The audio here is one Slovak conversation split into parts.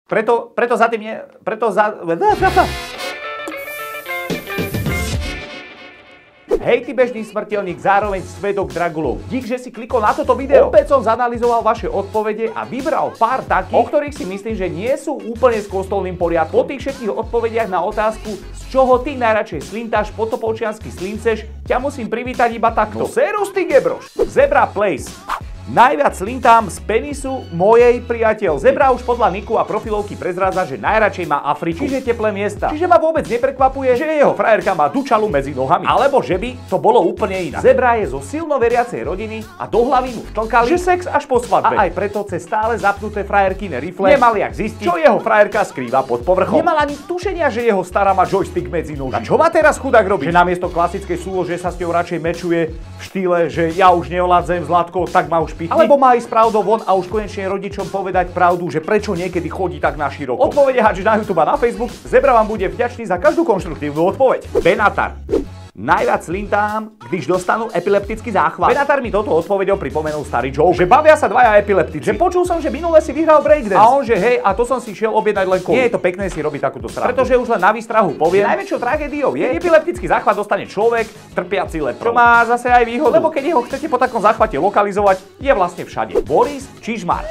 Preto za tým nie... Preto za... Hej, ty bežný smrteľník, zároveň svedok Dragulov. Dík, že si klikol na toto video. Opäť som zanalizoval vaše odpovede a vybral pár takých, o ktorých si myslím, že nie sú úplne s kostolným poriadkom. Po tých všetkých odpovediach na otázku, z čoho ty najradšej slintáš, potopolčiansky slinceš, ťa musím privítať iba takto. No serus ty gebroš. Zebra Place. Najviac slintám z penisu mojej priateľ. Zebra už podľa niku a profilovky prezrádza, že najradšej má Afriku, čiže teplé miesta. Čiže ma vôbec neprekvapuje, že jeho frajerka má dučalu medzi nohami. Alebo že by to bolo úplne inak. Zebra je zo silno veriacej rodiny a do hlavy mu vtlkali, že sex až po svadbe. A aj preto cez stále zapnuté frajerkine rifle nemal jak zistiť, čo jeho frajerka skrýva pod povrchom. Nemal ani tušenia, že jeho stará má joystick medzi noží. A čo má teraz chudák robiť? Že namiesto klasickej súlože sa s ňou radšej mečuje v štýle, že ja už neoládzem zlatko, tak ma už pichni. Alebo má ísť pravdou von a už konečne rodičom povedať pravdu, že prečo niekedy chodí tak na široko. Odpovede hádžeš na YouTube a na Facebook. Zebra vám bude vďačný za každú konštruktívnu odpoveď. Benatar. Najviac slintám, když dostanú epileptický záchvat. Benatar mi toto odpovedou pripomenul starý joke, že bavia sa dvaja epileptici. Že počul som, že minule si vyhral breakdance. A on, že hej, a to som si šiel objednať len kolu. Nie je to pekné si robiť takúto srandu. Pretože už len na výstrahu poviem, najväčšou tragédiou je, epileptický záchvat dostane človek trpiaci leprom. Čo má zase aj výhodu, lebo keď ho chcete po takom záchvate lokalizovať, je vlastne všade. Boris Čižmar.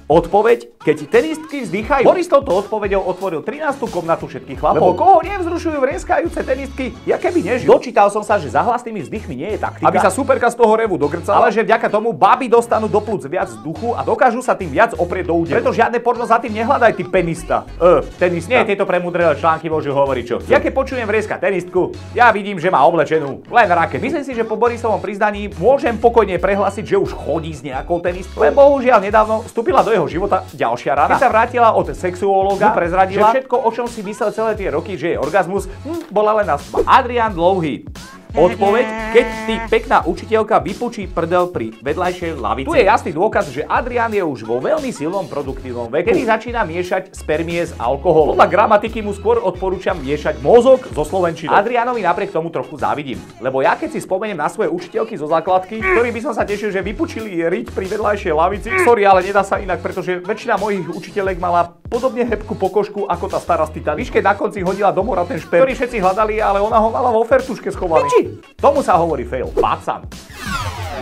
Odpoveď, keď tenistky vzdychajú. Boris touto odpoveďou otvoril 13. komnatu všetkých chlapov. Lebo koho nevzrušujú vrieskajúce tenistky, ja keby nežijú. Dočítal som sa, že za hlasnými vzdychmi nie je taktika, aby sa superka z toho revu dogrcala, ale že vďaka tomu baby dostanú do plúc viac vzduchu a dokážu sa tým viac oprieť do údelu. Preto žiadne porno za tým nehľadaj, ty penista. Tenista. Nie, tieto premudrelé články môžu hovoriť čo. Ja keď počujem vrieska tenistku, ja vidím, že má oblečenú len raket. Myslím si, že po Borisovom priznaní môžem pokojne prehlásiť, že už chodí s nejakou tenistkou. Len bohužiaľ nedávno vstúpila do jeho života ďalšia rana. Keď sa vrátila od sexuológa, prezradila, že všetko, o čom si myslel celé tie roky, že je orgazmus, bola len astma. Adrián Dlouhý. Odpoveď, keď ty pekná učiteľka vypučí prdel pri vedľajšej lavici. Tu je jasný dôkaz, že Adrián je už vo veľmi silnom produktívnom veku, kedy začína miešať spermie s alkoholom. Podľa gramatiky mu skôr odporúčam miešať mozog so slovenčinou. Adriánovi napriek tomu trochu závidím, lebo ja keď si spomeniem na svoje učiteľky zo základky, ktorý by som sa tešil, že vypučili riť pri vedľajšej lavici. Sorry, ale nedá sa inak, pretože väčšina mojich učiteľek mala podobne hebkú pokožku ako tá stará z Titanic. Víš, keď na konci hodila do mora ten šperm, ktorý všetci hľadali, ale ona ho mala vo fertuške schovaný. Tomu sa hovorí fail. Pacan.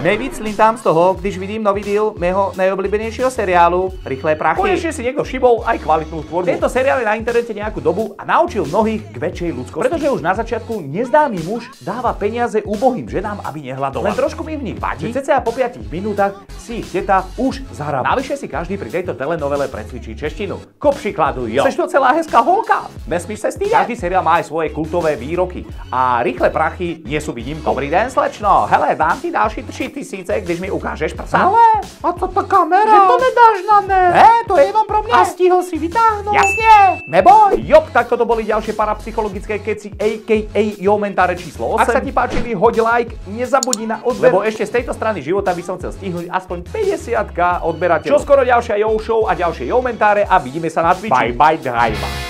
Nejvíc slintám z toho, když vidím nový díl mého nejoblíbenejšieho seriálu Rýchle prachy. Konečne si niekto všimol aj kvalitnú tvorbu. Tento seriál je na internete nejakú dobu a naučil mnohých k väčšej ľudskosti. Pretože už na začiatku neznámy muž dáva peniaze úbohým ženám, aby nehľadoval. Len trošku mi v nich vadí, že cca po 5 minútach si ich teta už zahrá. Navyše si každý pri tejto telenovele precvičí češtinu. Ku príkladu, jo. Seš to celá hezká holka? Nesmíš sa stýdať? Každý seriál má aj svoje kultové výroky a Rýchle prachy nie sú výnimkou. Dobrý den, slečno. Hele, dám ti další 3000, když mi ukážeš prsa. Ale, a to tá kamera? Že to nedáš na ne. To je jenom pro mňa. A stihol si vytáhnuť? Jasne. Neboj. Jop, takto to boli ďalšie parapsychologické keci, a.k.a. Jomentáre číslo 8. Ak sa ti páčili, hoď like, nezabudni na odber, lebo ešte z tejto strany života by som chcel stihnúť aspoň 50k odberateľov. Čo skoro ďalšia Jo Show a ďalšie Jomentáre a vidíme sa na Twitchi. Bye bye, drive.